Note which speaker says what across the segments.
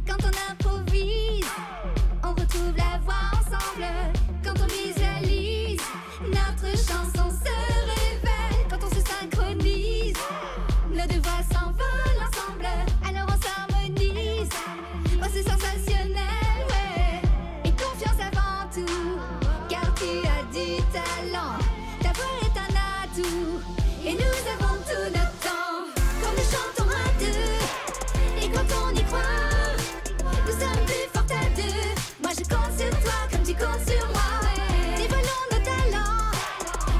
Speaker 1: Quand on improvise, on retrouve la voix ensemble. Quand on visualise, notre chanson se révèle. Quand on se synchronise, nos deux voix s'envolent ensemble. Alors on s'harmonise. Oh, c'est sensationnel, ouais. Et confiance avant tout, car tu as du talent. Ta voix est un atout, et nous avons tout notre temps. Quand nous chantons à deux, et quand on y croit, nous sommes plus fortes à deux. Moi je compte sur toi comme tu comptes sur moi, ouais. Dévoilons nos talents,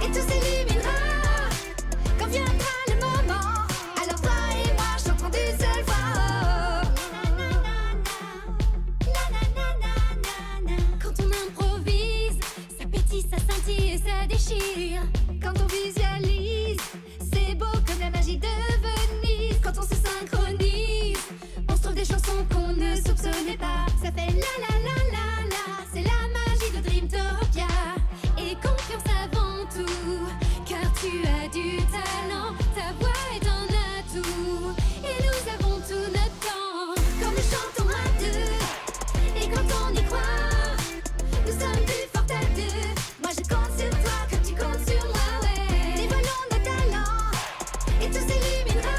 Speaker 1: et tout s'illuminera quand viendra le moment. Alors toi et moi chantons d'une seule voix. Quand on improvise, ça pétille, ça scintille et ça déchire. Quand on visualise, c'est beau comme la magie de Venise. Quand on se synchronise, on se trouve des chansons qu'on ne soupçonnait pas. Ça fait la la la la la, c'est la magie de Dreamtopia. Et confiance avant tout, car tu as du talent. Ta voix est un atout, et nous avons tout notre temps. Quand nous chantons à deux, et quand on y croit, nous sommes plus fortes à deux. Moi je compte sur toi comme tu comptes sur moi, ouais. Dévoilons nos talents, et tout s'illuminera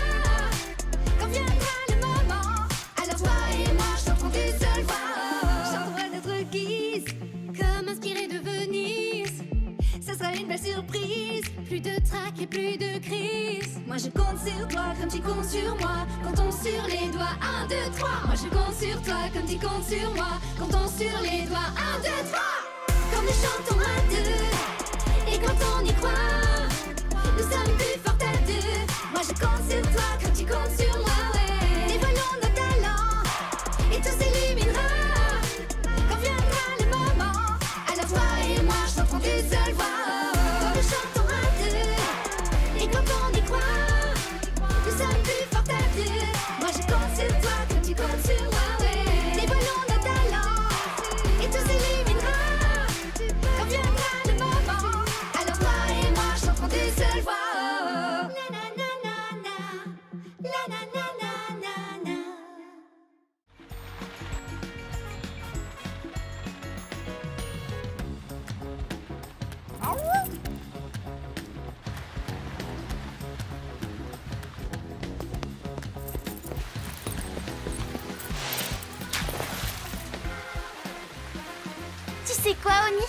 Speaker 1: quand viendra le moment. Alors toi et moi chantons d'une seule voix. Chantons à notre guise, comme inspirés de Venise. Ça sera une belle surprise, plus de trac et plus de crise. Moi je compte sur toi comme tu comptes sur moi. Comptons sur les doigts, 1, 2, 3. Moi je compte sur toi comme tu comptes sur moi. Comptons sur les doigts, 1, 2, 3. Quand nous chantons à deux, et quand on y croit, nous sommes plus fortes à deux. Moi je compte sur toi comme tu comptes sur moi, ouais. Dévoilons nos talents, et tout s'illuminera quand viendra le moment. Alors toi et moi chantons d'une seule voix. Quand nous chantons à deux, et quand on y croit, nous sommes plus fortes à deux. Moi je compte sur toi comme tu comptes sur moi, ouais. Dévoilons nos talents, et tout s'illuminera quand viendra le moment. Alors toi et moi chantons d'une seule voix. La na na na na, la na na na na na.
Speaker 2: Tu sais quoi, Oni?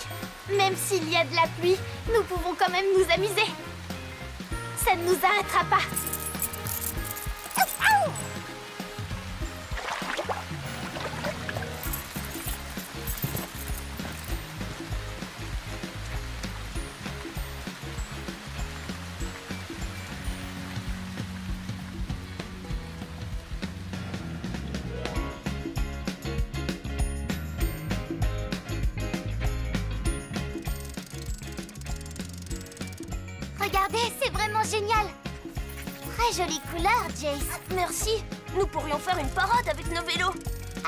Speaker 2: Même s'il y a de la pluie, nous pouvons quand même nous amuser. Ça ne nous arrêtera pas. Regardez, c'est vraiment génial. Très jolie couleur, Jace.
Speaker 3: Merci. Nous pourrions faire une parade avec nos vélos.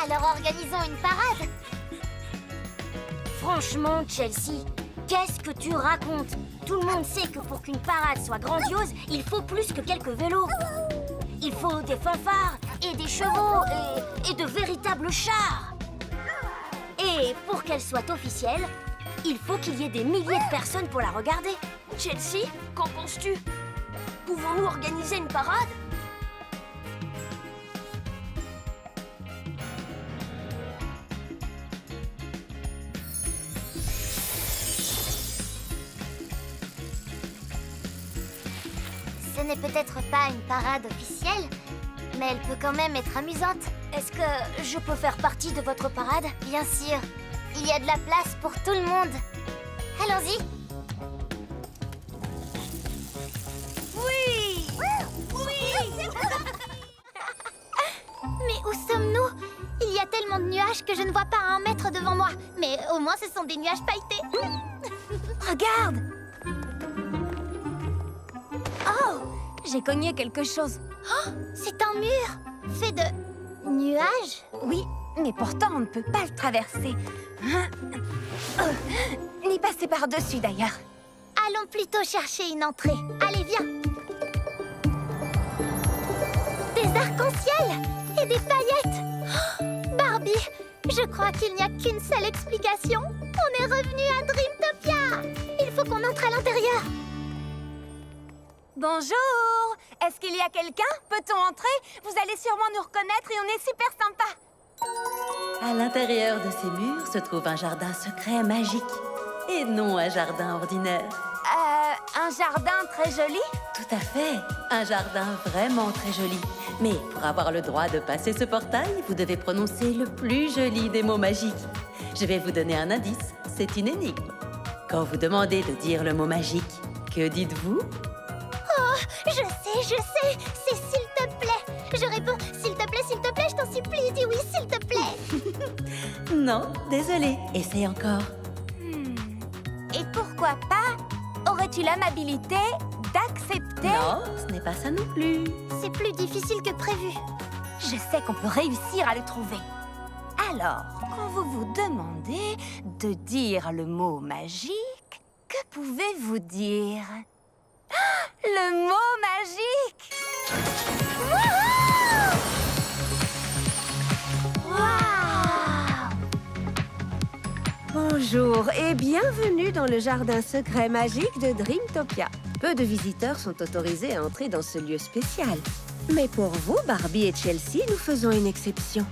Speaker 2: Alors organisons une parade.
Speaker 3: Franchement, Chelsea, qu'est-ce que tu racontes? Tout le monde sait que pour qu'une parade soit grandiose, il faut plus que quelques vélos. Il faut des fanfares et des chevaux et de véritables chars. Et pour qu'elle soit officielle, il faut qu'il y ait des milliers de personnes pour la regarder. Chelsea, qu'en penses-tu? Pouvons-nous organiser une parade?
Speaker 2: Ce n'est peut-être pas une parade officielle, mais elle peut quand même être amusante.
Speaker 3: Est-ce que je peux faire partie de votre parade?
Speaker 2: Bien sûr, il y a de la place pour tout le monde. Allons-y.
Speaker 3: Oui!
Speaker 2: Oui. Mais où sommes-nous? Il y a tellement de nuages que je ne vois pas à 1 mètre devant moi. Mais au moins, ce sont des nuages pailletés.
Speaker 3: Regarde! Oh! J'ai cogné quelque chose.
Speaker 2: Oh, c'est un mur fait de nuages.
Speaker 3: Oui, mais pourtant on ne peut pas le traverser. Ni passer par-dessus d'ailleurs.
Speaker 2: Allons plutôt chercher une entrée. Allez, viens. des paillettes. Oh, Barbie, je crois qu'il n'y a qu'une seule explication. On est revenu à Dreamtopia. Il faut qu'on entre à l'intérieur.
Speaker 3: Bonjour! Est-ce qu'il y a quelqu'un? Peut-on entrer? Vous allez sûrement nous reconnaître et on est super sympa.
Speaker 4: À l'intérieur de ces murs se trouve un jardin secret magique. Et non un jardin ordinaire.
Speaker 3: Un jardin très joli?
Speaker 4: Tout à fait. Un jardin vraiment très joli. Mais pour avoir le droit de passer ce portail, vous devez prononcer le plus joli des mots magiques. Je vais vous donner un indice. C'est une énigme. Quand vous demandez de dire le mot magique, que dites-vous?
Speaker 2: Je sais, c'est s'il te plaît. Je réponds, s'il te plaît, je t'en supplie, dis oui, s'il te plaît.
Speaker 4: Non, désolé. Essaye encore.
Speaker 3: Et pourquoi pas? Aurais-tu l'amabilité d'accepter?
Speaker 4: Non, ce n'est pas ça non plus.
Speaker 2: C'est plus difficile que prévu.
Speaker 3: Je sais qu'on peut réussir à le trouver. Alors, quand vous vous demandez de dire le mot magique, que pouvez-vous dire? Ah, le mot magique!
Speaker 5: Bonjour et bienvenue dans le jardin secret magique de Dreamtopia. Peu de visiteurs sont autorisés à entrer dans ce lieu spécial. Mais pour vous, Barbie et Chelsea, nous faisons une exception.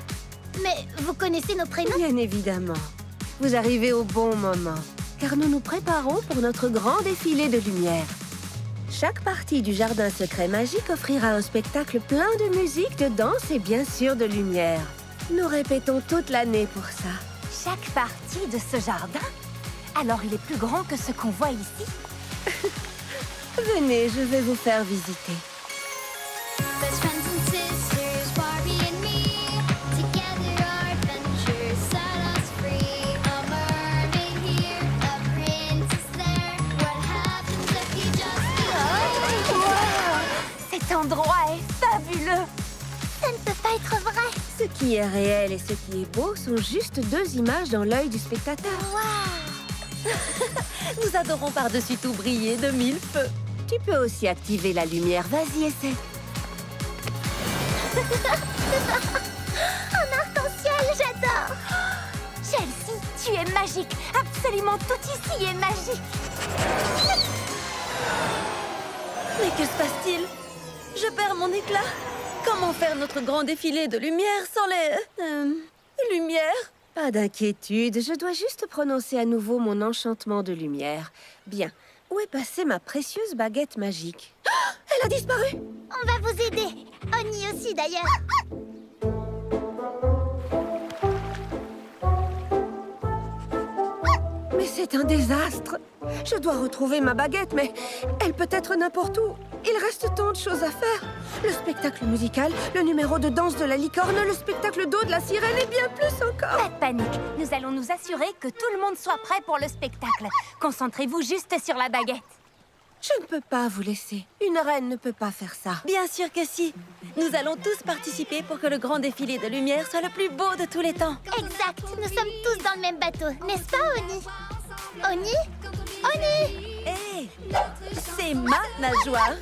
Speaker 2: Mais vous connaissez nos prénoms?
Speaker 5: Bien évidemment. Vous arrivez au bon moment, car nous nous préparons pour notre grand défilé de lumière. Chaque partie du jardin secret magique offrira un spectacle plein de musique, de danse et bien sûr de lumière. Nous répétons toute l'année pour ça.
Speaker 3: Chaque partie de ce jardin? Alors il est plus grand que ce qu'on voit ici?
Speaker 5: Venez, je vais vous faire visiter.
Speaker 1: Best friends and sisters, Barbie and me. Together our adventures set us free. A mermaid here, a princess there. What happens if you just be
Speaker 3: Cet endroit est fabuleux!
Speaker 2: Ça ne peut pas être vrai.
Speaker 5: Ce qui est réel et ce qui est beau sont juste deux images dans l'œil du spectateur.
Speaker 4: Nous adorons par-dessus tout briller de mille feux.
Speaker 5: Tu peux aussi activer la lumière. Vas-y, essaie.
Speaker 2: Un arc-en-ciel, j'adore.
Speaker 3: Chelsea, tu es magique! Absolument tout ici est magique!
Speaker 4: Mais que se passe-t-il? Je perds mon éclat. Comment faire notre grand défilé de lumière sans les... lumières?
Speaker 5: Pas d'inquiétude, je dois juste prononcer à nouveau mon enchantement de lumière. Bien. Où est passée ma précieuse baguette magique? Ah, elle a disparu!
Speaker 2: On va vous aider. Oni aussi, d'ailleurs.
Speaker 5: Mais c'est un désastre! Je dois retrouver ma baguette, mais elle peut être n'importe où. Il reste tant de choses à faire. Le spectacle musical, le numéro de danse de la licorne, le spectacle d'eau de la sirène et bien plus encore.
Speaker 3: Pas de panique, nous allons nous assurer que tout le monde soit prêt pour le spectacle. Concentrez-vous juste sur la baguette.
Speaker 5: Je ne peux pas vous laisser. Une reine ne peut pas faire ça.
Speaker 4: Bien sûr que si. Nous allons tous participer pour que le grand défilé de lumière soit le plus beau de tous les temps.
Speaker 2: Exact. Nous sommes tous dans le même bateau, n'est-ce pas, Oni? Oni? Oni!
Speaker 4: Hé, c'est ma nageoire.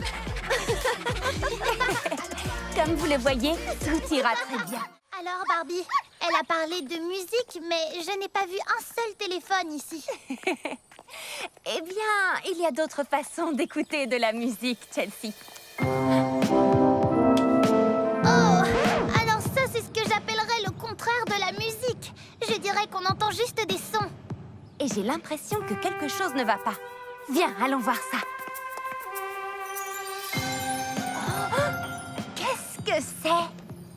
Speaker 3: Comme vous le voyez, tout ira très bien.
Speaker 2: Alors, Barbie, elle a parlé de musique, mais je n'ai pas vu un seul téléphone ici.
Speaker 3: Eh bien, il y a d'autres façons d'écouter de la musique, Chelsea.
Speaker 2: Oh! Alors ça, c'est ce que j'appellerais le contraire de la musique. Je dirais qu'on entend juste des sons.
Speaker 3: Et j'ai l'impression que quelque chose ne va pas. Viens, allons voir ça. Qu'est-ce que c'est?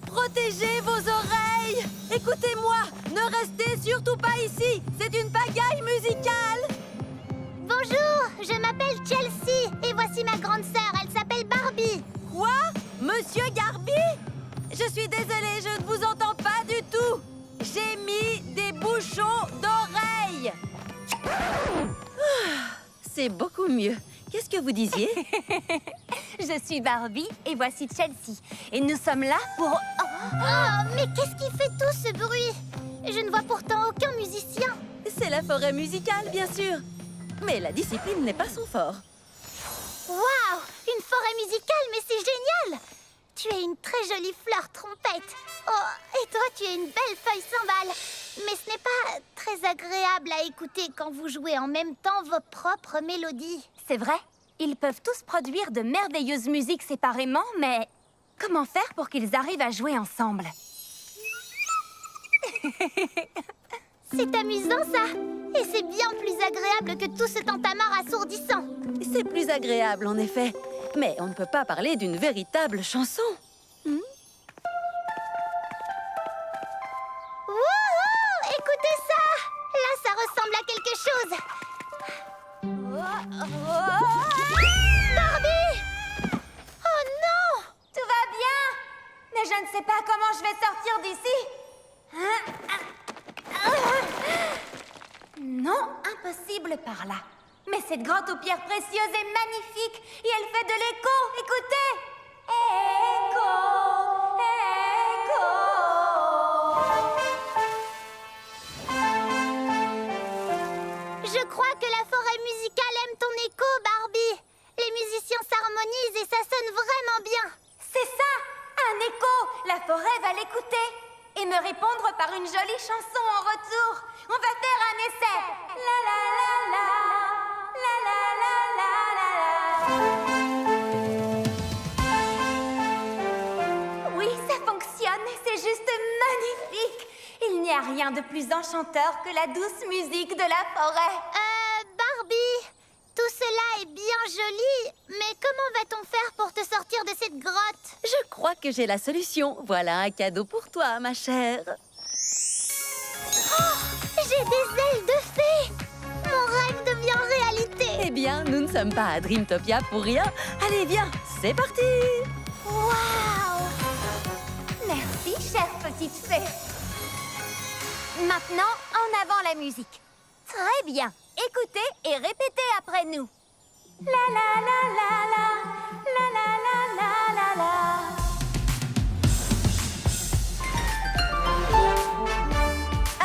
Speaker 4: Protégez vos oreilles. Écoutez-moi, ne restez surtout pas ici. C'est une pagaille musicale.
Speaker 2: Bonjour, je m'appelle Chelsea et voici ma grande sœur, elle s'appelle Barbie.
Speaker 4: Quoi? Monsieur Garby? Je suis désolée, je ne vous entends pas du tout. J'ai mis des bouchons d'oreilles. C'est beaucoup mieux. Qu'est-ce que vous disiez?
Speaker 3: Je suis Barbie et voici Chelsea. Et nous sommes là pour...
Speaker 2: Oh, mais qu'est-ce qui fait tout ce bruit? Je ne vois pourtant aucun musicien.
Speaker 4: C'est la forêt musicale, bien sûr. Mais la discipline n'est pas son fort.
Speaker 2: Waouh! Une forêt musicale, mais c'est génial! Tu es une très jolie fleur trompette. Oh, et toi, tu es une belle feuille cymbale. Mais ce n'est pas très agréable à écouter quand vous jouez en même temps vos propres mélodies.
Speaker 6: C'est vrai, ils peuvent tous produire de merveilleuses musiques séparément, mais comment faire pour qu'ils arrivent à jouer ensemble?
Speaker 2: C'est amusant, ça. Et c'est bien plus agréable que tout ce tintamarre assourdissant.
Speaker 4: C'est plus agréable, en effet. Mais on ne peut pas parler d'une véritable chanson.
Speaker 2: Wouhou! Écoutez ça! Là, ça ressemble à quelque chose. Barbie! Oh non!
Speaker 6: Tout va bien, mais je ne sais pas comment je vais sortir d'ici. Non, impossible par là. Mais cette grande paupière précieuse est magnifique et elle fait de l'écho. Écoutez! Écho, écho.
Speaker 2: Je crois que la forêt musicale aime ton écho, Barbie. Les musiciens s'harmonisent et ça sonne vraiment bien.
Speaker 6: C'est ça, un écho. La forêt va l'écouter et me répondre par une jolie chanson en retour. On va faire un essai. La la la la, la la la la la. Oui, ça fonctionne. C'est juste magnifique. Il n'y a rien de plus enchanteur que la douce musique de la forêt.
Speaker 2: Barbie, tout cela est bien joli, mais comment va-t-on faire pour te sortir de cette grotte?
Speaker 4: Je crois que j'ai la solution. Voilà un cadeau pour toi, ma chère.
Speaker 2: J'ai des ailes de fée! Mon rêve devient réalité!
Speaker 4: Eh bien, nous ne sommes pas à Dreamtopia pour rien. Allez, viens, c'est parti!
Speaker 2: Waouh!
Speaker 6: Merci, chère petite fée. Maintenant, en avant la musique. Très bien. Écoutez et répétez après nous. La la la la la, la la la la la la.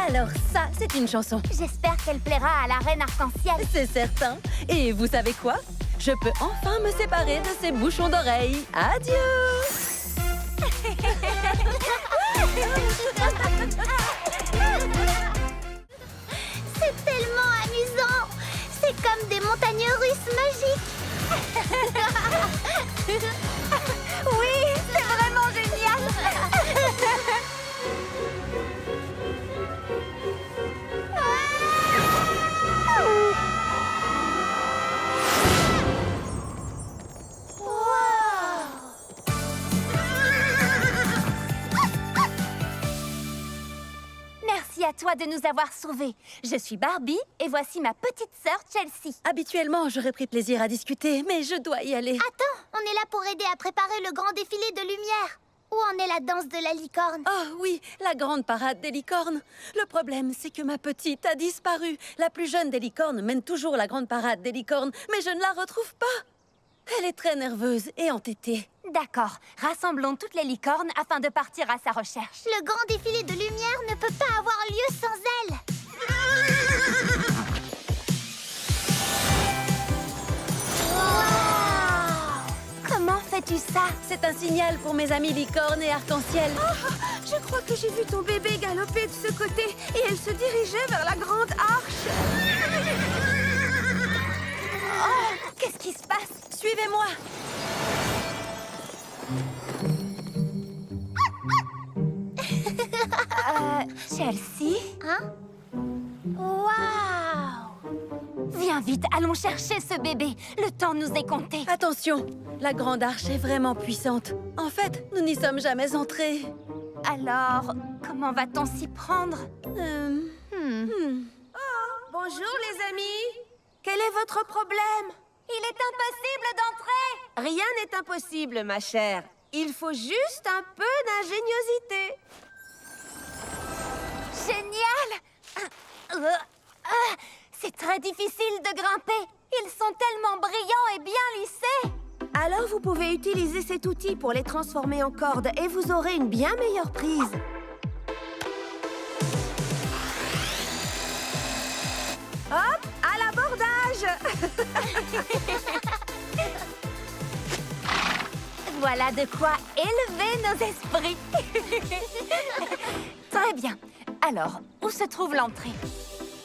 Speaker 4: Alors ça, c'est une chanson.
Speaker 6: J'espère qu'elle plaira à la reine arc-en-ciel.
Speaker 4: C'est certain. Et vous savez quoi? Je peux enfin me séparer de ces bouchons d'oreilles. Adieu!
Speaker 2: C'est tellement amusant! C'est comme des montagnes russes magiques!
Speaker 6: Oui, c'est vraiment génial. Merci à toi de nous avoir sauvés. Je suis Barbie et voici ma petite sœur Chelsea.
Speaker 4: Habituellement, j'aurais pris plaisir à discuter, mais je dois y aller.
Speaker 2: Attends, on est là pour aider à préparer le grand défilé de lumière. Où en est la danse de la licorne?
Speaker 4: Oh oui, la grande parade des licornes. Le problème, c'est que ma petite a disparu. La plus jeune des licornes mène toujours la grande parade des licornes, mais je ne la retrouve pas. Elle est très nerveuse et entêtée.
Speaker 6: D'accord, rassemblons toutes les licornes afin de partir à sa recherche.
Speaker 2: Le grand défilé de lumière ne peut pas avoir lieu sans elle.
Speaker 6: Comment fais-tu ça?
Speaker 4: C'est un signal pour mes amis licornes et arc-en-ciel.
Speaker 5: Je crois que j'ai vu ton bébé galoper de ce côté et elle se dirigeait vers la grande arche.
Speaker 6: Oh, qu'est-ce qui se passe?
Speaker 4: Suivez-moi.
Speaker 6: Chelsea?
Speaker 2: Hein? Waouh!
Speaker 6: Viens vite, allons chercher ce bébé. Le temps nous est compté.
Speaker 4: Attention, la grande arche est vraiment puissante. En fait, nous n'y sommes jamais entrés.
Speaker 6: Alors, comment va-t-on s'y prendre?
Speaker 5: Bonjour les amis. Quel est votre problème?
Speaker 6: Il est impossible d'entrer.
Speaker 5: Rien n'est impossible, ma chère. Il faut juste un peu d'ingéniosité.
Speaker 6: Génial! C'est très difficile de grimper. Ils sont tellement brillants et bien lissés.
Speaker 5: Alors vous pouvez utiliser cet outil pour les transformer en cordes et vous aurez une bien meilleure prise. Hop, à l'abordage!
Speaker 6: Voilà de quoi élever nos esprits. Très bien. Alors, où se trouve l'entrée?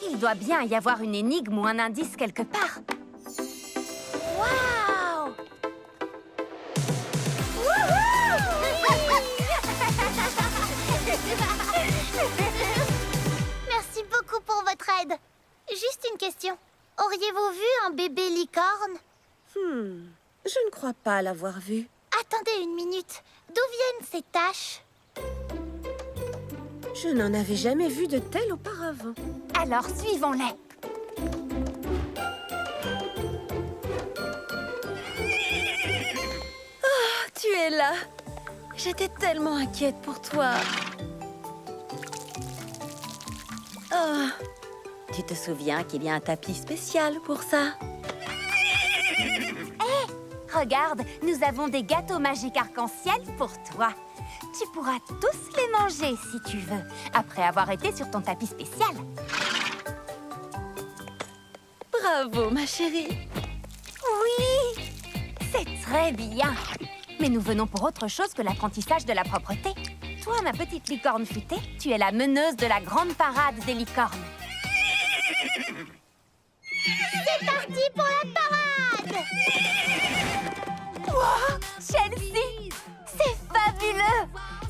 Speaker 6: Il doit bien y avoir une énigme ou un indice quelque part.
Speaker 2: Waouh! Merci beaucoup pour votre aide. Juste une question. Auriez-vous vu un bébé licorne?
Speaker 5: Je ne crois pas l'avoir vu.
Speaker 2: Attendez une minute. D'où viennent ces taches?
Speaker 5: Je n'en avais jamais vu de tel auparavant.
Speaker 6: Alors, suivons-les.
Speaker 4: Tu es là. J'étais tellement inquiète pour toi. Oh, tu te souviens qu'il y a un tapis spécial pour ça?
Speaker 6: Regarde, nous avons des gâteaux magiques arc-en-ciel pour toi. Tu pourras tous les manger si tu veux, après avoir été sur ton tapis spécial.
Speaker 4: Bravo, ma chérie.
Speaker 6: Oui, c'est très bien. Mais nous venons pour autre chose que l'apprentissage de la propreté. Toi, ma petite licorne futée, tu es la meneuse de la grande parade des licornes.
Speaker 2: C'est parti pour la parade!
Speaker 6: Wow, Chelsea, c'est fabuleux!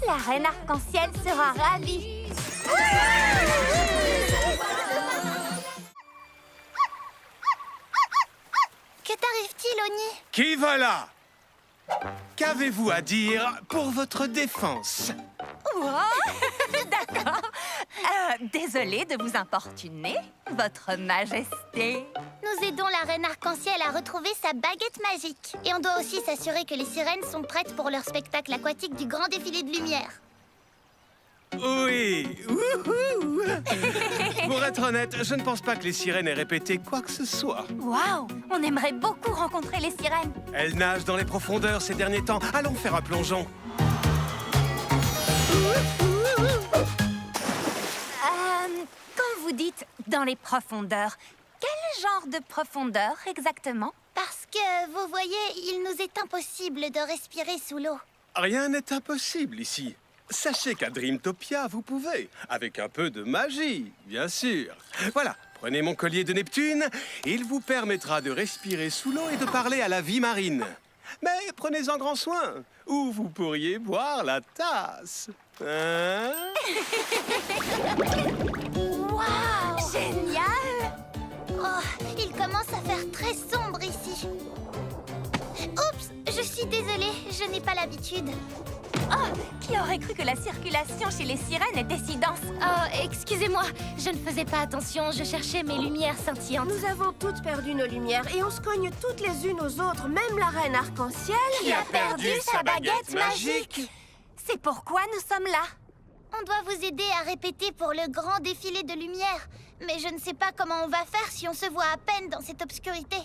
Speaker 6: La reine arc-en-ciel sera ravie.
Speaker 2: Que t'arrive-t-il, Oni?
Speaker 7: Qui va là? Qu'avez-vous à dire pour votre défense?
Speaker 6: D'accord. Désolée de vous importuner, votre majesté.
Speaker 2: Nous aidons la reine arc-en-ciel à retrouver sa baguette magique. Et on doit aussi s'assurer que les sirènes sont prêtes pour leur spectacle aquatique du grand défilé de lumière.
Speaker 7: Oui. Wouhou. Pour être honnête, je ne pense pas que les sirènes aient répété quoi que ce soit.
Speaker 6: Waouh, on aimerait beaucoup rencontrer les sirènes.
Speaker 7: Elles nagent dans les profondeurs ces derniers temps. Allons faire un plongeon.
Speaker 6: Quand vous dites dans les profondeurs, quel genre de profondeur exactement?
Speaker 2: Parce que, vous voyez, il nous est impossible de respirer sous l'eau.
Speaker 7: Rien n'est impossible ici. Sachez qu'à Dreamtopia, vous pouvez, avec un peu de magie, bien sûr. Voilà, prenez mon collier de Neptune. Il vous permettra de respirer sous l'eau et de parler à la vie marine. Mais prenez-en grand soin, ou vous pourriez boire la tasse. Hein?
Speaker 2: Waouh!
Speaker 6: Génial!
Speaker 2: Oh, il commence à faire très sombre ici. Oups, je suis désolée, je n'ai pas l'habitude.
Speaker 6: Oh, qui aurait cru que la circulation chez les sirènes était si dense?
Speaker 1: Oh, excusez-moi, je ne faisais pas attention, je cherchais mes lumières scintillantes.
Speaker 5: Nous avons toutes perdu nos lumières et on se cogne toutes les unes aux autres, même la reine arc-en-ciel.
Speaker 6: Qui a perdu sa baguette magique? C'est pourquoi nous sommes là.
Speaker 2: On doit vous aider à répéter pour le grand défilé de lumière. Mais je ne sais pas comment on va faire si on se voit à peine dans cette obscurité.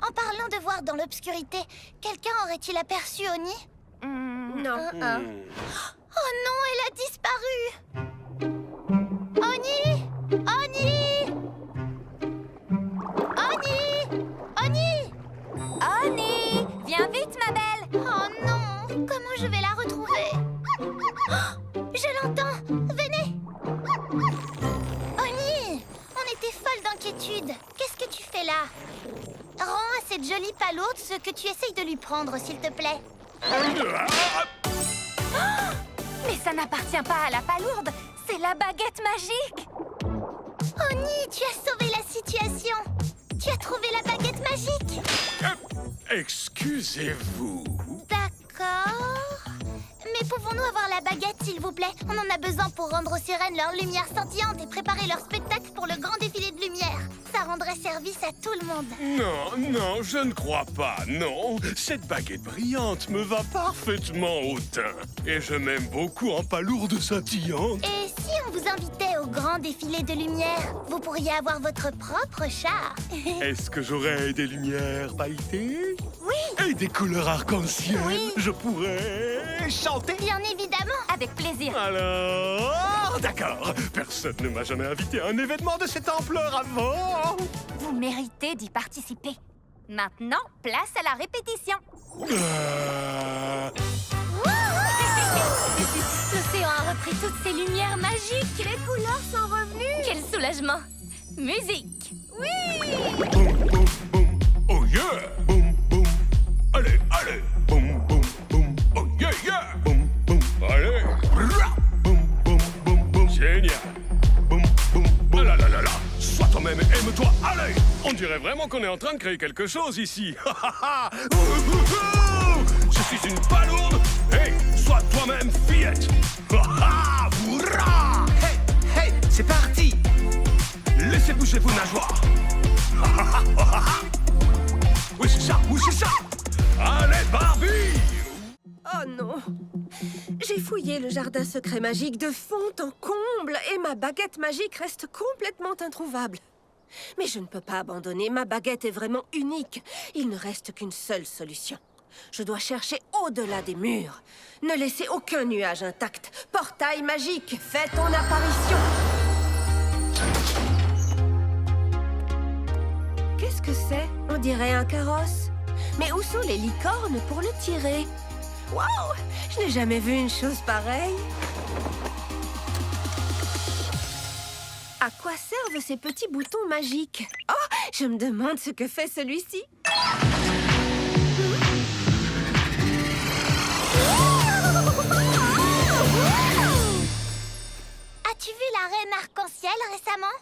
Speaker 2: En parlant de voir dans l'obscurité, quelqu'un aurait-il aperçu Oni?
Speaker 5: Non.
Speaker 2: Oh non, elle a disparu! Oni! Oni! Oni! Oni!
Speaker 6: Oni, viens vite, ma belle.
Speaker 2: Oh non! Comment je vais la retrouver? Oh, je l'entends! Venez! Oni! On était folle d'inquiétude. Qu'est-ce que tu fais là? Rends à cette jolie palourde ce que tu essayes de lui prendre, s'il te plaît.
Speaker 6: Mais ça n'appartient pas à la palourde, c'est la baguette magique.
Speaker 2: Oni, tu as sauvé la situation. Tu as trouvé la baguette magique.
Speaker 7: Excusez-vous.
Speaker 2: D'accord. Mais pouvons-nous avoir la baguette, s'il vous plaît? On en a besoin pour rendre aux sirènes leur lumière scintillante et préparer leur spectacle pour le grand défilé de lumière. Ça rendrait service à tout le monde.
Speaker 7: Non, non, je ne crois pas, non. Cette baguette brillante me va parfaitement au teint. Et je m'aime beaucoup en palourde scintillante.
Speaker 2: Et si on vous invitait au grand défilé de lumière, vous pourriez avoir votre propre char.
Speaker 7: Est-ce que j'aurais des lumières pailletées? Oui. Et des couleurs arc-en-ciel?
Speaker 2: Oui.
Speaker 7: Je pourrais chanter?
Speaker 2: Bien évidemment.
Speaker 6: Avec plaisir.
Speaker 7: Alors, d'accord. Personne ne m'a jamais invité à un événement de cette ampleur avant.
Speaker 6: Vous méritez d'y participer. Maintenant, place à la répétition.
Speaker 1: L'océan a repris toutes ses lumières magiques.
Speaker 2: Les couleurs sont revenues.
Speaker 1: Quel soulagement. Musique.
Speaker 7: Boum, boum, boum. Oh yeah. Boum, boum. Allez, allez. Boum, boum, boum. Oh yeah, yeah. Boum, boum. Allez. Bra. Boum, boum, boum, boum. Génial. Boum, boum, boum. Ah là là là là. Sois toi-même, aime-toi. Allez. On dirait vraiment qu'on est en train de créer quelque chose ici. Je suis une palourde. Hey, sois toi-même, fillette.
Speaker 8: Hey, hey, c'est parti!
Speaker 7: Laissez bouger vos nageoires. Oui, c'est ça, oui, c'est ça. Allez, Barbie.
Speaker 5: Oh non! J'ai fouillé le jardin secret magique de fond en comble et ma baguette magique reste complètement introuvable. Mais je ne peux pas abandonner, ma baguette est vraiment unique. Il ne reste qu'une seule solution. Je dois chercher au-delà des murs. Ne laissez aucun nuage intact. Portail magique, fais ton apparition. Qu'est-ce que c'est? On dirait un carrosse. Mais où sont les licornes pour le tirer? Waouh! Je n'ai jamais vu une chose pareille. À quoi servent ces petits boutons magiques? Oh, je me demande ce que fait celui-ci.
Speaker 2: As-tu vu la reine arc-en-ciel récemment?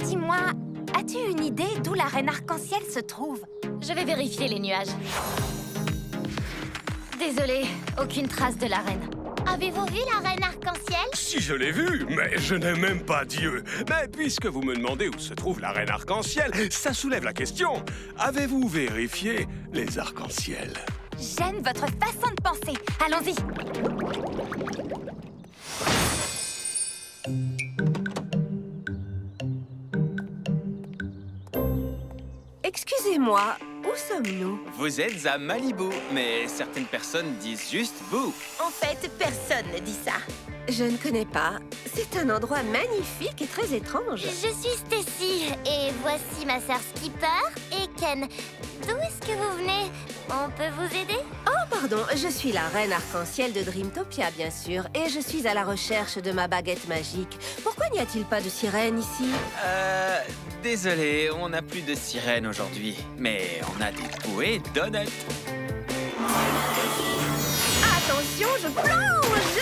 Speaker 6: Dis-moi, as-tu une idée d'où la reine arc-en-ciel se trouve?
Speaker 1: Je vais vérifier les nuages. Désolée, aucune trace de la reine.
Speaker 2: Avez-vous vu la reine arc-en-ciel?
Speaker 7: Si je l'ai vue, mais je n'ai même pas Dieu. Mais puisque vous me demandez où se trouve la reine arc-en-ciel, ça soulève la question. Avez-vous vérifié les arcs-en-ciel?
Speaker 6: J'aime votre façon de penser. Allons-y.
Speaker 5: Excusez-moi, où sommes-nous?
Speaker 8: Vous êtes à Malibu, mais certaines personnes disent juste Boo.
Speaker 9: En fait, personne ne dit ça.
Speaker 5: Je ne connais pas. C'est un endroit magnifique et très étrange.
Speaker 2: Je suis Stacy et voici ma sœur Skipper et Ken. D'où est-ce que vous venez? On peut vous aider?
Speaker 5: Oh, pardon, je suis la reine arc-en-ciel de Dreamtopia, bien sûr, et je suis à la recherche de ma baguette magique. Pourquoi n'y a-t-il pas de sirène ici?
Speaker 8: Désolé, on n'a plus de sirène aujourd'hui, mais on a des bouées donuts.
Speaker 5: Attention, je plonge!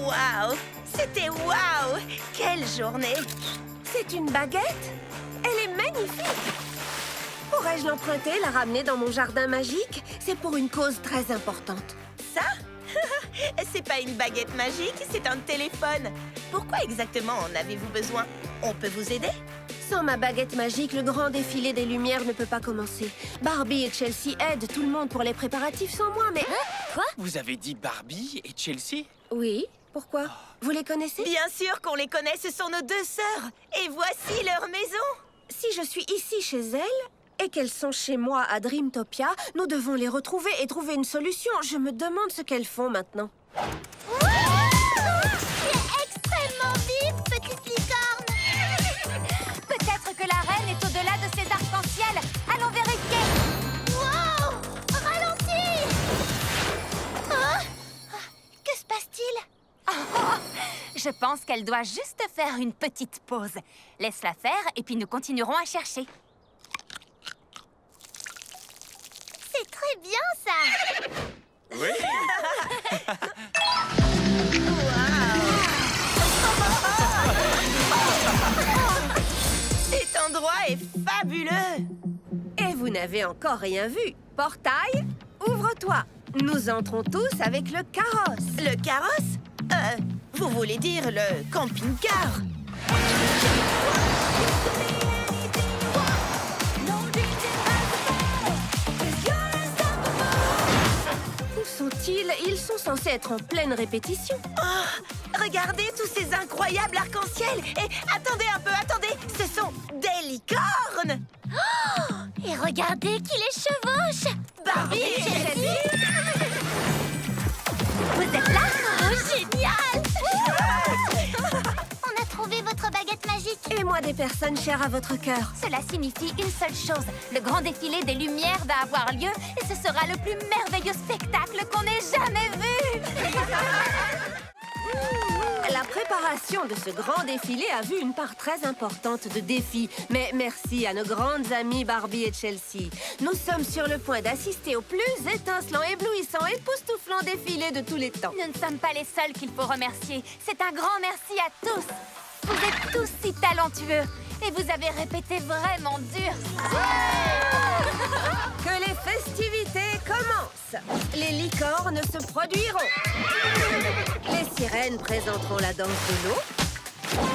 Speaker 9: Waouh! C'était waouh! Quelle journée!
Speaker 5: C'est une baguette? Elle est magnifique! Pourrais-je l'emprunter, la ramener dans mon jardin magique? C'est pour une cause très importante.
Speaker 9: Ça? C'est pas une baguette magique, c'est un téléphone. Pourquoi exactement en avez-vous besoin? On peut vous aider?
Speaker 5: Sans ma baguette magique, le grand défilé des Lumières ne peut pas commencer. Barbie et Chelsea aident tout le monde pour les préparatifs sans moi, mais...
Speaker 8: Vous avez dit Barbie et Chelsea?
Speaker 5: Oui, pourquoi? Vous les connaissez?
Speaker 9: Bien sûr qu'on les connaît, ce sont nos deux sœurs. Et voici leur maison.
Speaker 5: Si je suis ici chez elles et qu'elles sont chez moi à Dreamtopia, nous devons les retrouver et trouver une solution. Je me demande ce qu'elles font maintenant.
Speaker 2: Tu es extrêmement vive, petite licorne!
Speaker 6: Peut-être que la reine est au-delà de ces arcs-en-ciel. Allons vérifier.
Speaker 2: Wow! Ralentis! Hein? Que se passe-t-il?
Speaker 6: Je pense qu'elle doit juste faire une petite pause. Laisse-la faire et puis nous continuerons à chercher.
Speaker 2: C'est très bien, ça!
Speaker 7: Oui.
Speaker 9: Cet endroit est fabuleux.
Speaker 5: Et vous n'avez encore rien vu. Portail, ouvre-toi. Nous entrons tous avec le carrosse.
Speaker 9: Le carrosse? Vous voulez dire le camping-car?
Speaker 5: Où sont-ils? Ils sont censés être en pleine répétition.
Speaker 9: Oh, regardez tous ces incroyables arcs-en-ciel. Et attendez un peu, attendez. Ce sont des licornes.
Speaker 2: Et regardez qui les chevauche!
Speaker 9: Barbie et Chelsea.
Speaker 6: Vous êtes là?
Speaker 2: Oh, génial! On a trouvé votre baguette magique!
Speaker 5: Et moi choix des personnes chères à votre cœur.
Speaker 6: Cela signifie une seule chose. Le grand défilé des Lumières va avoir lieu et ce sera le plus merveilleux spectacle qu'on ait jamais vu.
Speaker 5: La préparation de ce grand défilé a vu une part très importante de défis. Mais merci à nos grandes amies Barbie et Chelsea. Nous sommes sur le point d'assister au plus étincelant, éblouissant, époustouflant défilé de tous les temps.
Speaker 6: Nous ne sommes pas les seuls qu'il faut remercier. C'est un grand merci à tous. Vous êtes tous si talentueux et vous avez répété vraiment dur.
Speaker 5: Que les festivités commencent. Les licornes se produiront. Les sirènes présenteront la danse de l'eau.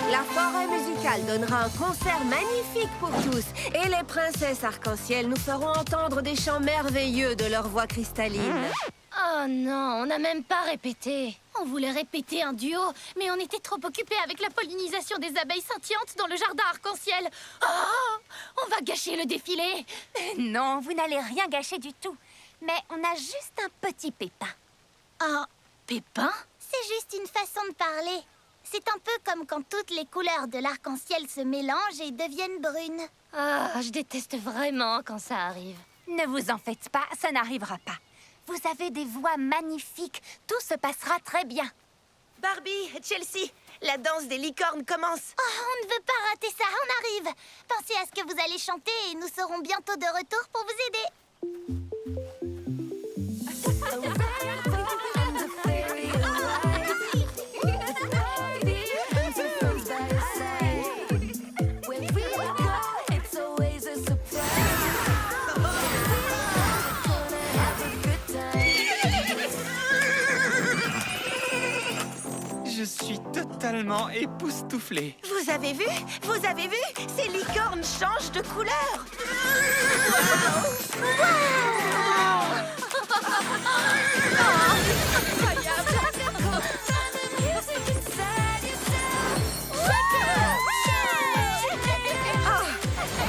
Speaker 5: La forêt musicale donnera un concert magnifique pour tous. Et les princesses arc-en-ciel nous feront entendre des chants merveilleux de leur voix cristalline.
Speaker 2: Oh non, on n'a même pas répété. On voulait répéter un duo, mais on était trop occupés avec la pollinisation des abeilles scintillantes dans le jardin arc-en-ciel. Oh, on va gâcher le défilé.
Speaker 6: Non, vous n'allez rien gâcher du tout. Mais on a juste un petit pépin.
Speaker 2: Un pépin? C'est juste une façon de parler. C'est un peu comme quand toutes les couleurs de l'arc-en-ciel se mélangent et deviennent brunes. Ah, je déteste vraiment quand ça arrive.
Speaker 6: Ne vous en faites pas, ça n'arrivera pas. Vous avez des voix magnifiques. Tout se passera très bien.
Speaker 9: Barbie, Chelsea, la danse des licornes commence.
Speaker 2: Oh, on ne veut pas rater ça, on arrive. Pensez à ce que vous allez chanter et nous serons bientôt de retour pour vous aider.
Speaker 8: Je suis totalement époustouflé.
Speaker 9: Vous avez vu? Vous avez vu? Ces licornes changent de couleur.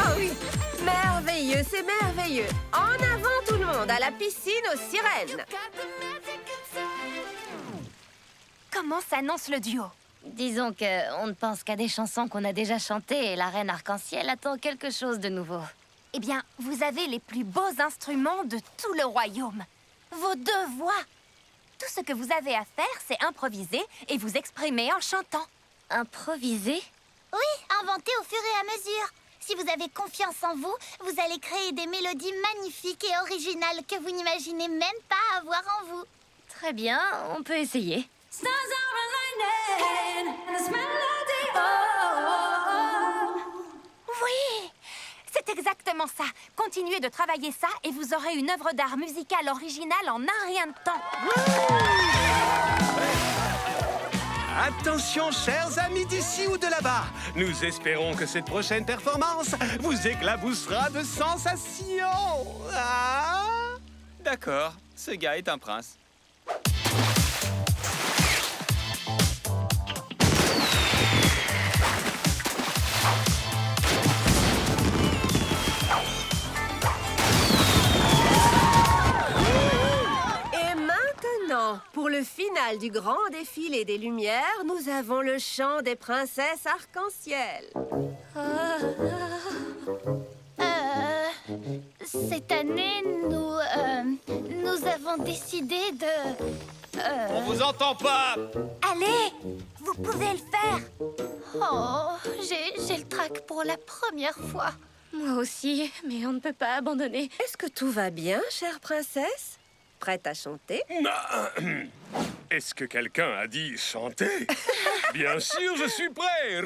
Speaker 5: Ah oui, merveilleux, c'est merveilleux. En avant tout le monde, à la piscine aux sirènes.
Speaker 6: Comment s'annonce le duo?
Speaker 2: Disons qu'on ne pense qu'à des chansons qu'on a déjà chantées et la reine arc-en-ciel attend quelque chose de nouveau.
Speaker 6: Eh bien, vous avez les plus beaux instruments de tout le royaume. Vos deux voix. Tout ce que vous avez à faire, c'est improviser et vous exprimer en chantant.
Speaker 2: Improviser? Oui, inventer au fur et à mesure. Si vous avez confiance en vous, vous allez créer des mélodies magnifiques et originales que vous n'imaginez même pas avoir en vous. Très bien, on peut essayer.
Speaker 6: Oui, c'est exactement ça. Continuez de travailler ça et vous aurez une œuvre d'art musicale originale en un rien de temps.
Speaker 7: Attention, chers amis d'ici ou de là-bas. Nous espérons que cette prochaine performance vous éclaboussera de sensations. Ah!
Speaker 8: D'accord, ce gars est un prince.
Speaker 5: Pour le final du grand défilé des Lumières, nous avons le chant des princesses arc-en-ciel.
Speaker 2: Cette année, nous avons décidé de...
Speaker 8: On vous entend pas!
Speaker 6: Allez, vous pouvez le faire.
Speaker 2: Oh, j'ai le trac pour la première fois. Moi aussi, mais on ne peut pas abandonner.
Speaker 5: Est-ce que tout va bien, chère princesse? Prête à chanter?
Speaker 7: Est-ce que quelqu'un a dit chanter? Bien sûr, je suis prêt.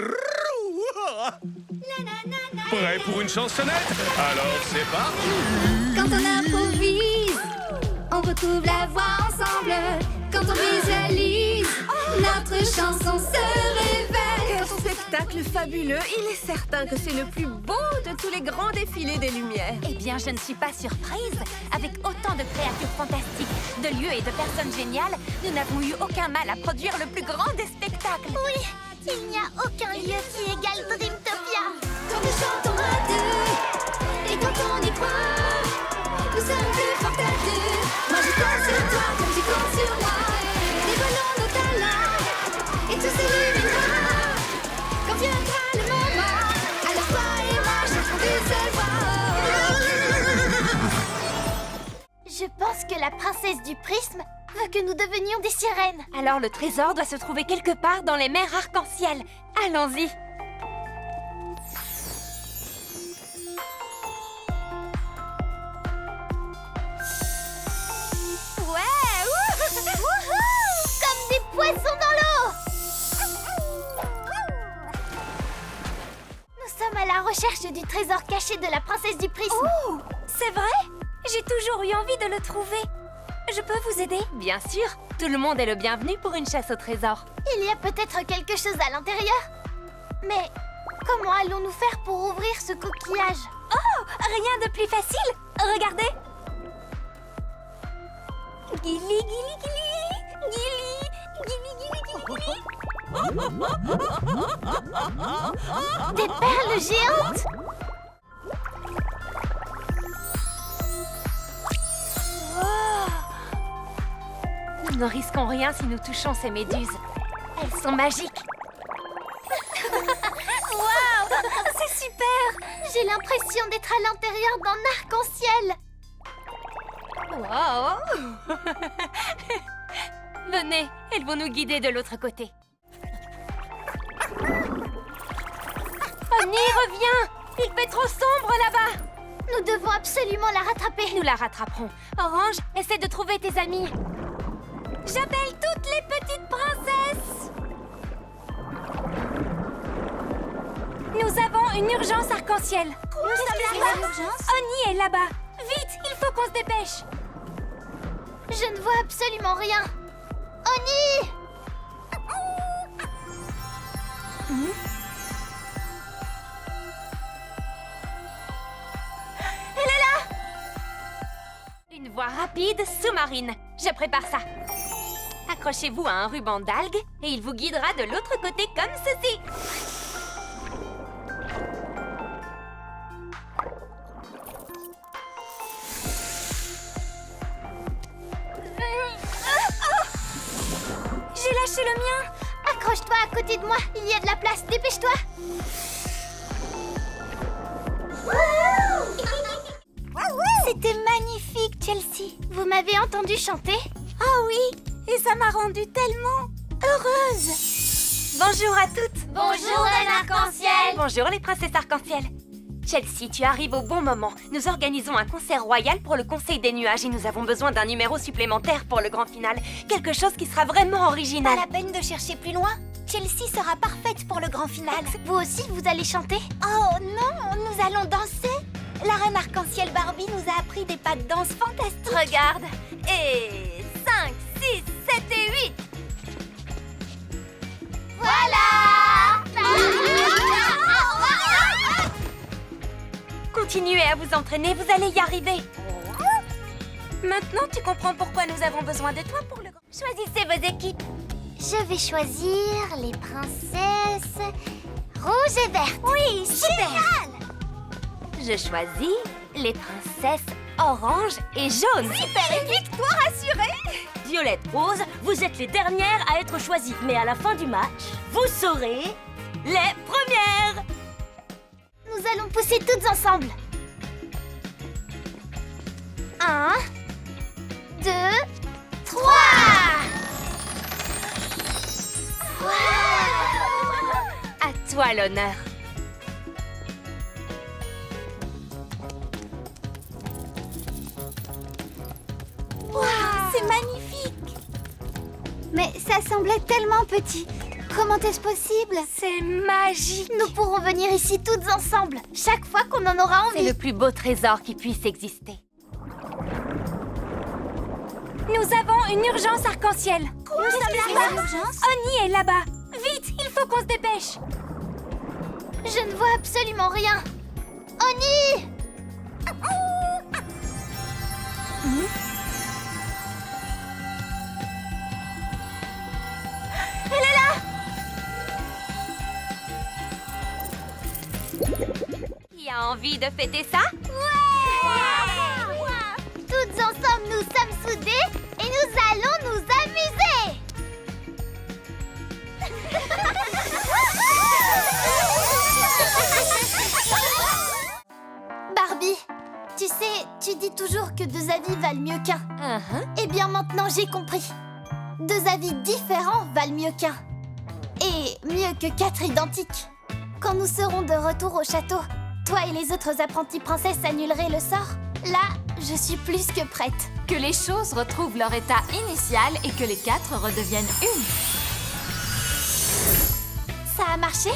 Speaker 7: Prêt pour une chansonnette? Alors c'est parti.
Speaker 1: Quand on improvise, on retrouve la voix ensemble. Quand on visualise, notre chanson se révèle.
Speaker 5: Quel spectacle fabuleux! Il est certain que c'est le plus beau de tous les grands défilés des Lumières.
Speaker 6: Eh bien, je ne suis pas surprise. Avec autant de créatures fantastiques, de lieux et de personnes géniales, nous n'avons eu aucun mal à produire le plus grand des spectacles.
Speaker 2: Oui, il n'y a aucun lieu qui égale Dreamtopia.
Speaker 1: Quand nous chantons à deux, et quand on y croit, nous sommes plus forts qu'à deux. Moi je compte sur toi comme tu comptes sur moi. Dévoilons nos talents, et tout s'illuminera quand viendra le moment.
Speaker 2: pense que la princesse du prisme veut que nous devenions des sirènes.
Speaker 6: Alors le trésor doit se trouver quelque part dans les mers arc-en-ciel. Allons-y.
Speaker 2: Ouais, wouhou! Comme des poissons dans l'eau. Nous sommes à la recherche du trésor caché de la princesse du prisme.
Speaker 6: Oh, c'est vrai? J'ai toujours eu envie de le trouver. Je peux vous aider? Bien sûr. Tout le monde est le bienvenu pour une chasse au trésor.
Speaker 2: Il y a peut-être quelque chose à l'intérieur. Mais comment allons-nous faire pour ouvrir ce coquillage?
Speaker 6: Oh, rien de plus facile. Regardez. Guili, guili, guili. Guili, guili, guili, guili, guili.
Speaker 2: Des perles géantes?
Speaker 6: Nous ne risquons rien si nous touchons ces méduses. Elles sont magiques.
Speaker 2: Waouh! C'est super! J'ai l'impression d'être à l'intérieur d'un arc-en-ciel.
Speaker 6: Wow. Venez, elles vont nous guider de l'autre côté. Oni, reviens! Il fait trop sombre là-bas!
Speaker 2: Nous devons absolument la rattraper.
Speaker 6: Nous la rattraperons. Orange, essaie de trouver tes amis. J'appelle toutes les petites princesses! Nous avons une urgence arc-en-ciel. Oni est là-bas. Vite, il faut qu'on se dépêche.
Speaker 2: Je ne vois absolument rien. Oni!
Speaker 6: Elle est là! Une voie rapide sous-marine. Je prépare ça. Accrochez-vous à un ruban d'algues et il vous guidera de l'autre côté comme ceci. J'ai lâché le mien.
Speaker 2: Accroche-toi à côté de moi. Il y a de la place. Dépêche-toi. C'était magnifique, Chelsea. Vous m'avez entendu chanter?
Speaker 6: Ah oui, et ça m'a rendue tellement heureuse. Bonjour à toutes.
Speaker 2: Bonjour, Reine Arc-en-Ciel.
Speaker 6: Bonjour les princesses arc-en-ciel. Chelsea, tu arrives au bon moment. Nous organisons un concert royal pour le Conseil des Nuages et nous avons besoin d'un numéro supplémentaire pour le grand final. Quelque chose qui sera vraiment original.
Speaker 2: Pas la peine de chercher plus loin. Chelsea sera parfaite pour le grand final. Vous aussi, vous allez chanter? Oh non, nous allons danser. La Reine Arc-en-Ciel Barbie nous a appris des pas de danse fantastiques.
Speaker 6: Regarde. Et 5, 6, 7 et 8.
Speaker 2: Voilà!
Speaker 6: Continuez à vous entraîner, vous allez y arriver. Maintenant, tu comprends pourquoi nous avons besoin de toi pour le grand... Choisissez vos équipes.
Speaker 2: Je vais choisir les princesses rouge et verte. Oui, super!
Speaker 6: Je choisis les princesses orange et jaune.
Speaker 2: Super, et victoire assurée!
Speaker 3: Violette, Rose, vous êtes les dernières à être choisies. Mais à la fin du match, vous serez les premières.
Speaker 2: Nous allons pousser toutes ensemble. 1, 2, 3!
Speaker 6: À toi l'honneur.
Speaker 2: C'est magnifique! Mais ça semblait tellement petit. Comment est-ce possible?
Speaker 6: C'est magique.
Speaker 2: Nous pourrons venir ici toutes ensemble, chaque fois qu'on en aura
Speaker 6: C'est
Speaker 2: envie.
Speaker 6: le plus beau trésor qui puisse exister. Nous avons une urgence arc-en-ciel. Oni est là-bas. Vite, il faut qu'on se dépêche.
Speaker 2: Je ne vois absolument rien. Oni!
Speaker 6: Elle est là. Qui a envie de fêter ça?
Speaker 2: Toutes ensemble, nous sommes soudés et nous allons nous amuser. Barbie, tu sais, tu dis toujours que 2 deux avis valent mieux qu'un. Eh bien, maintenant, j'ai compris. Deux avis différents valent mieux qu'un. Et mieux que 4 identiques. Quand nous serons de retour au château, toi et les autres apprentis princesses annuleraient le sort. Là, je suis plus que prête.
Speaker 10: Que les choses retrouvent leur état initial et que les 4 redeviennent une.
Speaker 2: Ça a marché?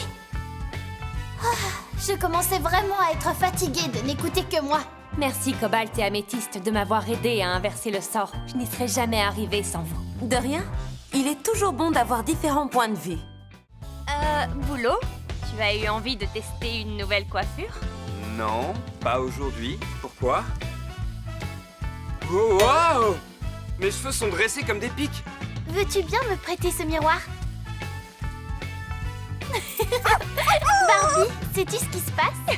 Speaker 2: Je commençais vraiment à être fatiguée de n'écouter que moi.
Speaker 10: Merci Cobalt et Améthyste de m'avoir aidé à inverser le sort. Je n'y serais jamais arrivée sans vous.
Speaker 4: De rien. Il est toujours bon d'avoir différents points de vue.
Speaker 3: Boulot, tu as eu envie de tester une nouvelle coiffure?
Speaker 11: Non, pas aujourd'hui. Pourquoi? Oh, wow! Mes cheveux sont dressés comme des pics.
Speaker 2: Veux-tu bien me prêter ce miroir? Barbie, sais-tu ce qui se passe?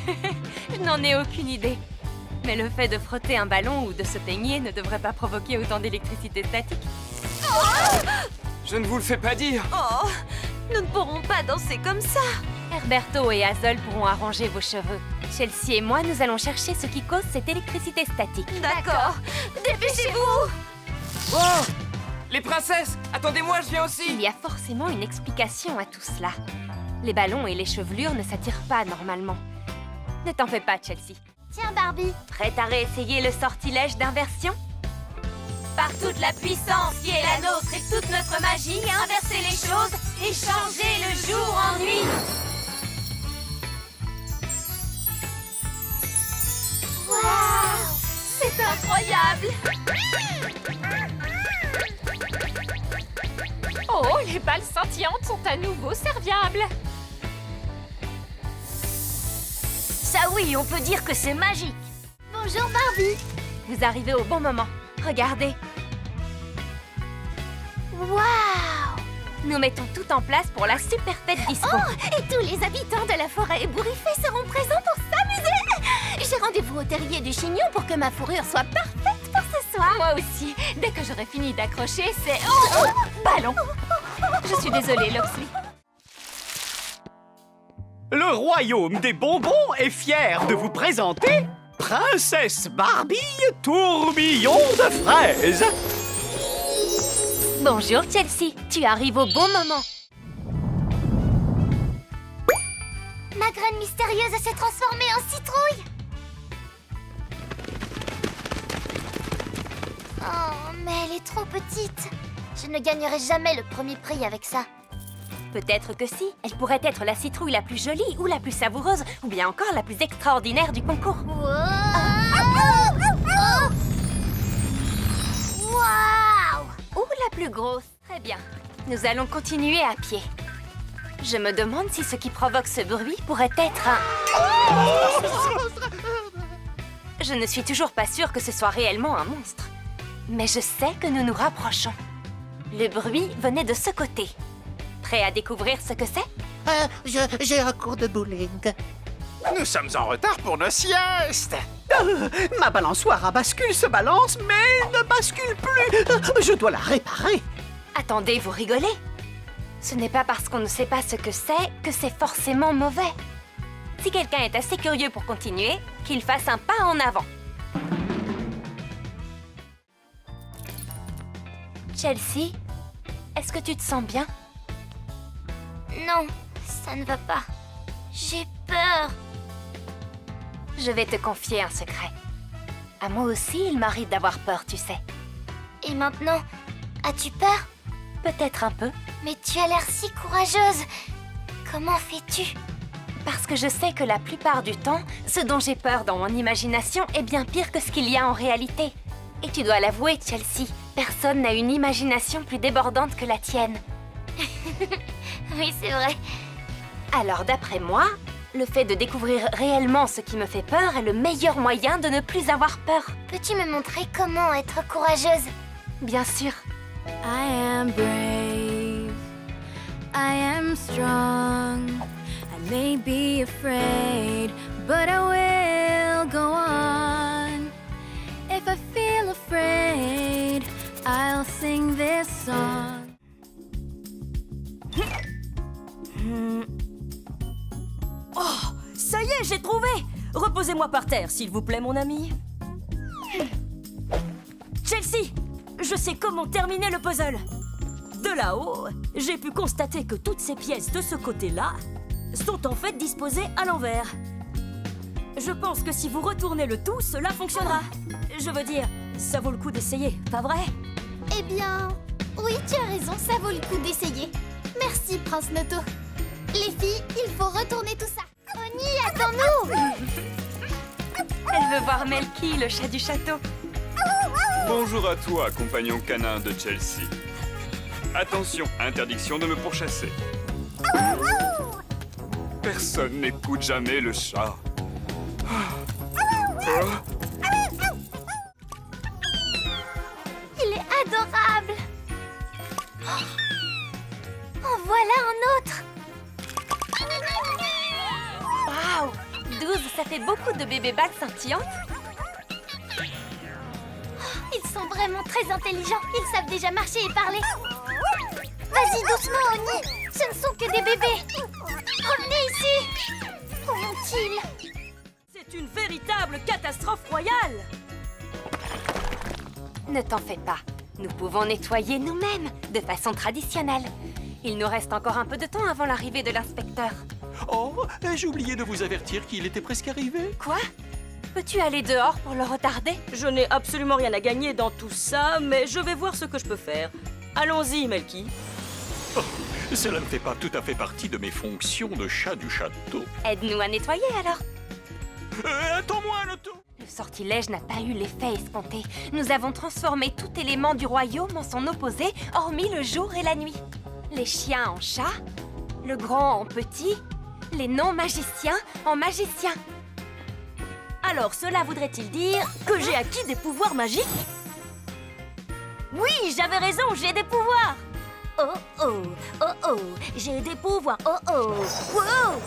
Speaker 3: Je n'en ai aucune idée. Mais le fait de frotter un ballon ou de se peigner ne devrait pas provoquer autant d'électricité statique.
Speaker 11: Je ne vous le fais pas dire.
Speaker 3: Oh, nous ne pourrons pas danser comme ça. Herberto et Hazel pourront arranger vos cheveux. Chelsea et moi, nous allons chercher ce qui cause cette électricité statique. D'accord. Dépêchez-vous.
Speaker 11: Oh! Les princesses! Attendez-moi, je viens aussi!
Speaker 3: Il y a forcément une explication à tout cela. Les ballons et les chevelures ne s'attirent pas normalement. Ne t'en fais pas, Chelsea.
Speaker 2: Tiens, Barbie.
Speaker 3: Prête à réessayer le sortilège d'inversion? Par toute la puissance qui est la nôtre et toute notre magie, inverser les choses et changer le jour en nuit.
Speaker 2: Waouh!
Speaker 3: C'est incroyable!
Speaker 10: Oh, les balles scintillantes sont à nouveau serviables.
Speaker 3: Ça oui, on peut dire que c'est magique.
Speaker 2: Bonjour, Barbie.
Speaker 3: Vous arrivez au bon moment. Regardez.
Speaker 2: Waouh!
Speaker 3: Nous mettons tout en place pour la super fête disco.
Speaker 2: Oh, et tous les habitants de la forêt ébouriffée seront présents pour s'amuser. J'ai rendez-vous au terrier du chignon pour que ma fourrure soit parfaite pour ce soir.
Speaker 10: Moi aussi. Dès que j'aurai fini d'accrocher, c'est... Oh, ballon. Je suis désolée, Loxley.
Speaker 12: Le royaume des bonbons est fier de vous présenter Princesse Barbie Tourbillon de fraises.
Speaker 3: Bonjour Chelsea, tu arrives au bon moment.
Speaker 2: Ma graine mystérieuse s'est transformée en citrouille. Oh, mais elle est trop petite. Je ne gagnerai jamais le premier prix avec ça.
Speaker 3: Peut-être que si, elle pourrait être la citrouille la plus jolie ou la plus savoureuse, ou bien encore la plus extraordinaire du concours.
Speaker 2: Waouh!
Speaker 3: Ou la plus grosse. Très bien, nous allons continuer à pied. Je me demande si ce qui provoque ce bruit pourrait être un... Je ne suis toujours pas sûre que ce soit réellement un monstre. Mais je sais que nous nous rapprochons. Le bruit venait de ce côté. Prêt à découvrir ce que c'est?
Speaker 13: J'ai un cours de bowling.
Speaker 12: Nous sommes en retard pour nos siestes. Ma balançoire à bascule se balance, mais ne bascule plus. Je dois la réparer.
Speaker 3: Attendez, vous rigolez? Ce n'est pas parce qu'on ne sait pas ce que c'est forcément mauvais. Si quelqu'un est assez curieux pour continuer, qu'il fasse un pas en avant. Chelsea, est-ce que tu te sens bien?
Speaker 2: Non, ça ne va pas. J'ai peur.
Speaker 3: Je vais te confier un secret. À moi aussi, il m'arrive d'avoir peur, tu sais.
Speaker 2: Et maintenant, as-tu peur?
Speaker 3: Peut-être un peu.
Speaker 2: Mais tu as l'air si courageuse. Comment fais-tu?
Speaker 3: Parce que je sais que la plupart du temps, ce dont j'ai peur dans mon imagination est bien pire que ce qu'il y a en réalité. Et tu dois l'avouer, Chelsea, personne n'a une imagination plus débordante que la tienne.
Speaker 2: Oui, c'est vrai.
Speaker 3: Alors, d'après moi, le fait de découvrir réellement ce qui me fait peur est le meilleur moyen de ne plus avoir peur.
Speaker 2: Peux-tu me montrer comment être courageuse?
Speaker 3: Bien sûr.
Speaker 1: I am brave, I am strong. I may be afraid, but I will go on. If I feel afraid, I'll sing this song.
Speaker 4: Oh, ça y est, j'ai trouvé! Reposez-moi par terre, s'il vous plaît, mon ami.
Speaker 3: je sais comment terminer le puzzle. De là-haut, j'ai pu constater que toutes ces pièces de ce côté-là sont en fait disposées à l'envers. Je pense que si vous retournez le tout, cela fonctionnera. Je veux dire, ça vaut le coup d'essayer, pas vrai?
Speaker 2: Eh bien, oui, tu as raison, ça vaut le coup d'essayer. Merci, Prince Noto. Les filles, il faut retourner tout ça. Oni, attends-nous!
Speaker 10: Elle veut voir Melky, le chat du château.
Speaker 13: Bonjour à toi, compagnon canin de Chelsea. Attention, interdiction de me pourchasser. Personne n'écoute jamais le chat.
Speaker 2: Il est adorable! En voilà un autre!
Speaker 10: Waouh 12, ça fait beaucoup de bébés balles scintillantes.
Speaker 2: Ils sont vraiment très intelligents. Ils savent déjà marcher et parler. Vas-y, doucement, Oni. Ce ne sont que des bébés. Revenez ici. Où vont-ils?
Speaker 3: C'est une véritable catastrophe royale!
Speaker 10: Ne t'en fais pas. Nous pouvons nettoyer nous-mêmes, de façon traditionnelle. Il nous reste encore un peu de temps avant l'arrivée de l'inspecteur.
Speaker 12: Oh, j'ai oublié de vous avertir qu'il était presque arrivé.
Speaker 10: Quoi? Peux-tu aller dehors pour le retarder?
Speaker 3: Je n'ai absolument rien à gagner dans tout ça, mais je vais voir ce que je peux faire. Allons-y, Melky.
Speaker 12: Oh, cela ne fait pas tout à fait partie de mes fonctions de chat du château.
Speaker 10: Aide-nous à nettoyer alors.
Speaker 12: Attends-moi, Noto.
Speaker 10: Le sortilège n'a pas eu l'effet escompté. Nous avons transformé tout élément du royaume en son opposé, hormis le jour et la nuit. Les chiens en chats, le grand en petit, les non-magiciens en magiciens.
Speaker 3: Alors, cela voudrait-il dire que j'ai acquis des pouvoirs magiques? Oui, j'avais raison, j'ai des pouvoirs! Oh oh, oh oh, j'ai des pouvoirs, oh oh, wow!